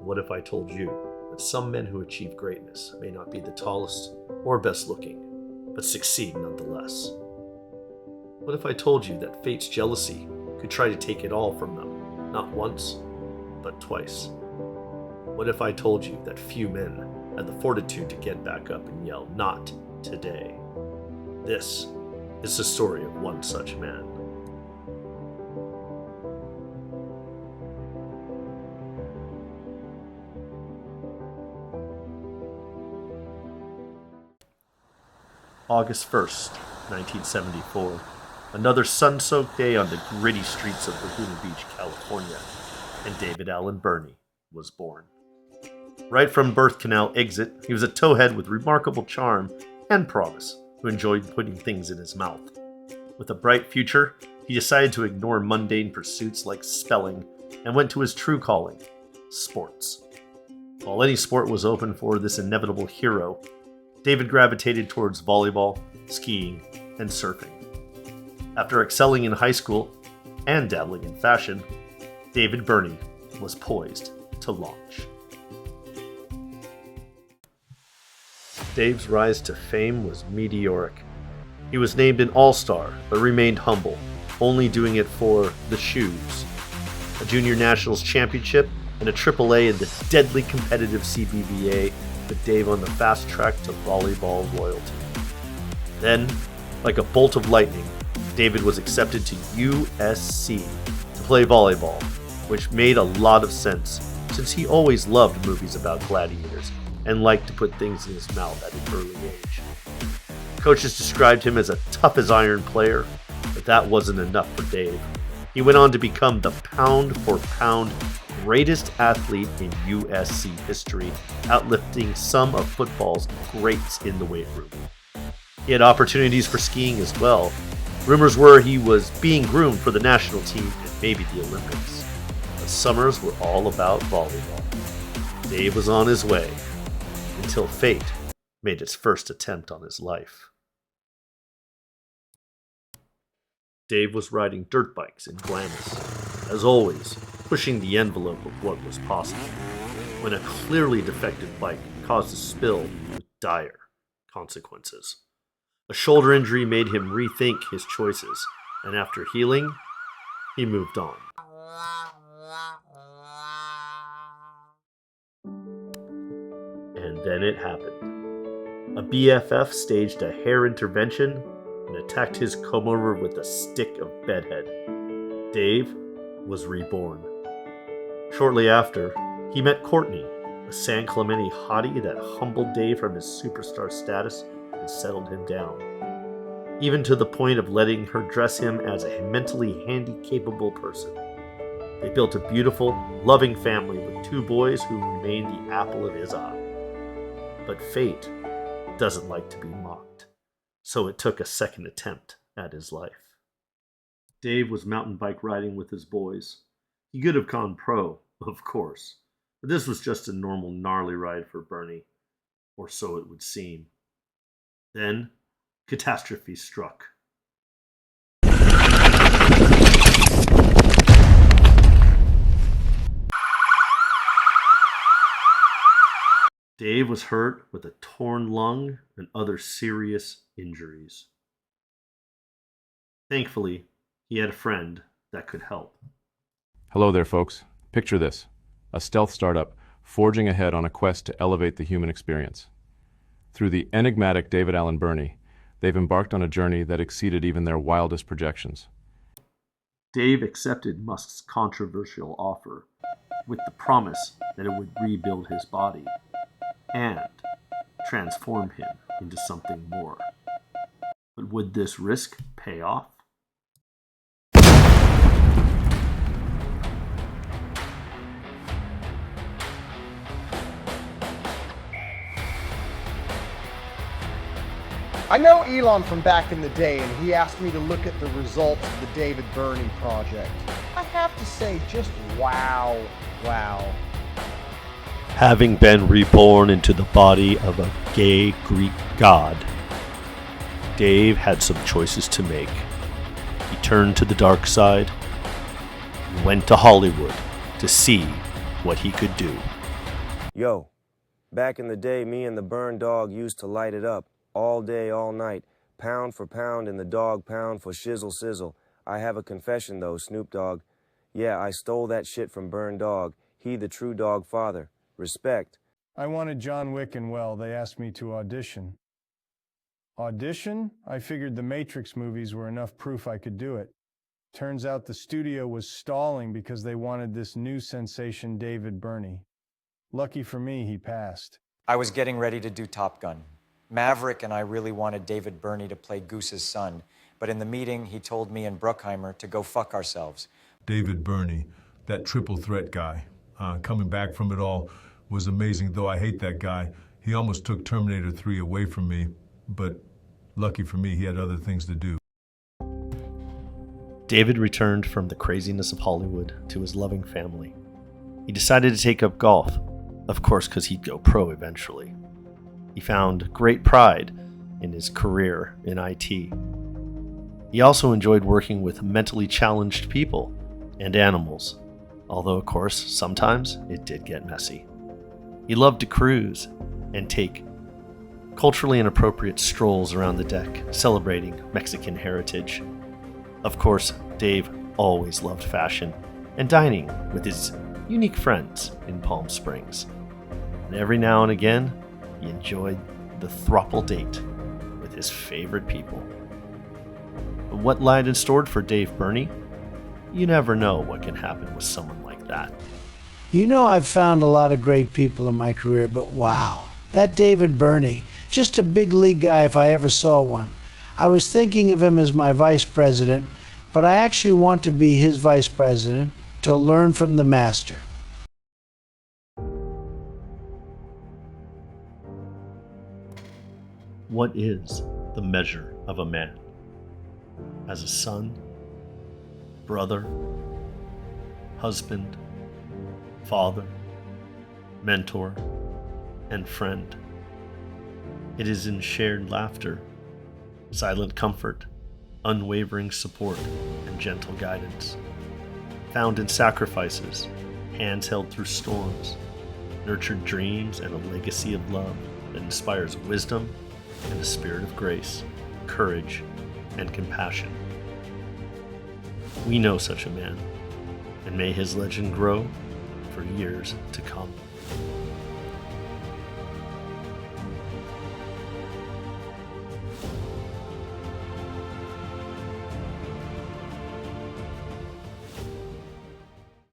What if I told you that some men who achieve greatness may not be the tallest or best looking, but succeed nonetheless? What if I told you that fate's jealousy could try to take it all from them, not once, but twice? What if I told you that few men had the fortitude to get back up and yell, "Not today"? This is the story of one such man. August 1st, 1974. Another sun-soaked day on the gritty streets of Laguna Beach, California, and David Allen Berney was born. Right from birth canal exit, he was a towhead with remarkable charm and promise who enjoyed putting things in his mouth. With a bright future, he decided to ignore mundane pursuits like spelling and went to his true calling, sports. While any sport was open for this inevitable hero, David gravitated towards volleyball, skiing, and surfing. After excelling in high school and dabbling in fashion, David Berney was poised to launch. Dave's rise to fame was meteoric. He was named an All-Star, but remained humble, only doing it for the shoes. A Junior Nationals championship and a AAA in the deadly competitive CBVA put Dave on the fast track to volleyball royalty. Then, like a bolt of lightning, David was accepted to USC to play volleyball, which made a lot of sense since he always loved movies about gladiators and liked to put things in his mouth at an early age. Coaches described him as a tough-as-iron player, but that wasn't enough for Dave. He went on to become the pound-for-pound greatest athlete in USC history, outlifting some of football's greats in the weight room. He had opportunities for skiing as well. Rumors were he was being groomed for the national team and maybe the Olympics. But summers were all about volleyball. Dave was on his way, until fate made its first attempt on his life. Dave was riding dirt bikes in Glamis, as always, pushing the envelope of what was possible, when a clearly defective bike caused a spill with dire consequences. A shoulder injury made him rethink his choices, and after healing, he moved on. And then it happened. A BFF staged a hair intervention and attacked his comb-over with a stick of bedhead. Dave was reborn. Shortly after, he met Courtney, a San Clemente hottie that humbled Dave from his superstar status and settled him down, even to the point of letting her dress him as a mentally handy-capable person. They built a beautiful, loving family with 2 boys who remained the apple of his eye. But fate doesn't like to be mocked, so it took a second attempt at his life. Dave was mountain bike riding with his boys. He could have gone pro, of course, but this was just a normal gnarly ride for Berney, or so it would seem. Then, catastrophe struck. Dave was hurt with a torn lung and other serious injuries. Thankfully, he had a friend that could help. Hello there, folks. Picture this: a stealth startup forging ahead on a quest to elevate the human experience. Through the enigmatic David Allen Berney, they've embarked on a journey that exceeded even their wildest projections. Dave accepted Musk's controversial offer with the promise that it would rebuild his body and transform him into something more. But would this risk pay off? I know Elon from back in the day, and he asked me to look at the results of the David Berney project. I have to say, just wow. Having been reborn into the body of a gay Greek god, Dave had some choices to make. He turned to the dark side and went to Hollywood to see what he could do. Yo, back in the day, me and the Burn dog used to light it up, all day, all night, pound for pound in the dog pound for shizzle sizzle. I have a confession though, Snoop Dogg. Yeah, I stole that shit from Burn Dog. He the true dog father. Respect. I wanted John Wick, and well, they asked me to audition. Audition? I figured the Matrix movies were enough proof I could do it. Turns out the studio was stalling because they wanted this new sensation, David Berney. Lucky for me, he passed. I was getting ready to do Top Gun. Maverick and I really wanted David Berney to play Goose's son, but in the meeting, he told me and Bruckheimer to go fuck ourselves. David Berney, that triple threat guy, coming back from it all was amazing, though I hate that guy. He almost took Terminator 3 away from me, but lucky for me, he had other things to do. David returned from the craziness of Hollywood to his loving family. He decided to take up golf, of course because he'd go pro eventually. He found great pride in his career in IT. He also enjoyed working with mentally challenged people and animals, although of course sometimes it did get messy. He loved to cruise and take culturally inappropriate strolls around the deck, celebrating Mexican heritage. Of course, Dave always loved fashion and dining with his unique friends in Palm Springs. And every now and again, he enjoyed the throuple date with his favorite people. But what lied in store for Dave Berney? You never know what can happen with someone like that. You know, I've found a lot of great people in my career, but wow, that David Berney, just a big league guy if I ever saw one. I was thinking of him as my vice president, but I actually want to be his vice president to learn from the master. What is the measure of a man? As a son, brother, husband, father, mentor, and friend. It is in shared laughter, silent comfort, unwavering support, and gentle guidance. Found in sacrifices, hands held through storms, nurtured dreams, and a legacy of love that inspires wisdom and a spirit of grace, courage, and compassion. We know such a man, and may his legend grow for years to come.